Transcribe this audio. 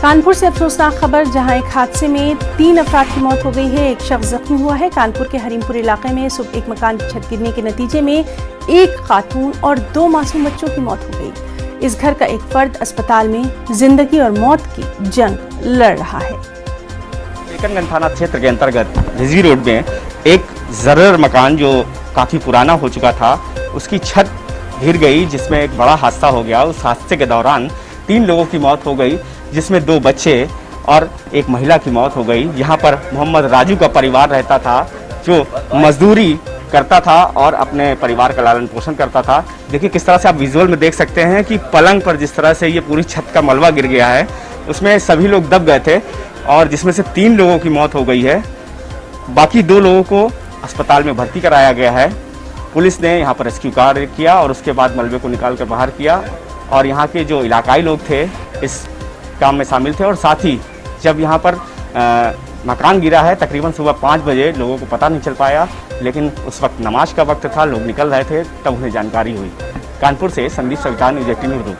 कानपुर से अफसोसनाक खबर, जहां एक हादसे में 3 अफराद की मौत हो गई है, एक शख्स जख्मी हुआ है। कानपुर के हरीमपुर इलाके में सुबह एक मकान की छत गिरने के नतीजे में एक खातून और 2 मासूम बच्चों की मौत हो गई। इस घर का एक फर्द अस्पताल में जिंदगी और मौत की जंग लड़ रहा है। लेकनगंज थाना क्षेत्र के अंतर्गत रिजवी रोड में एक जर्जर मकान जो काफी पुराना हो चुका था, उसकी छत गिर गई, जिसमें एक बड़ा हादसा हो गया। उस हादसे के दौरान 3 लोगों की मौत हो गई, जिसमें 2 बच्चे और एक महिला की मौत हो गई। यहाँ पर मोहम्मद राजू का परिवार रहता था, जो मजदूरी करता था और अपने परिवार का लालन पोषण करता था। देखिए किस तरह से आप विजुअल में देख सकते हैं कि पलंग पर जिस तरह से ये पूरी छत का मलबा गिर गया है, उसमें सभी लोग दब गए थे और जिसमें से 3 लोगों की मौत हो गई है। बाकी 2 लोगों को अस्पताल में भर्ती कराया गया है। पुलिस ने यहाँ पर रेस्क्यू कार्य किया और उसके बाद मलबे को निकाल कर बाहर किया और यहाँ के जो इलाकाई लोग थे इस काम में शामिल थे। और साथ ही जब यहाँ पर मकान गिरा है तकरीबन सुबह 5 बजे, लोगों को पता नहीं चल पाया, लेकिन उस वक्त नमाज का वक्त था, लोग निकल रहे थे, तब उन्हें जानकारी हुई। कानपुर से संदीप सविता, न्यूज़ 18 उर्दू।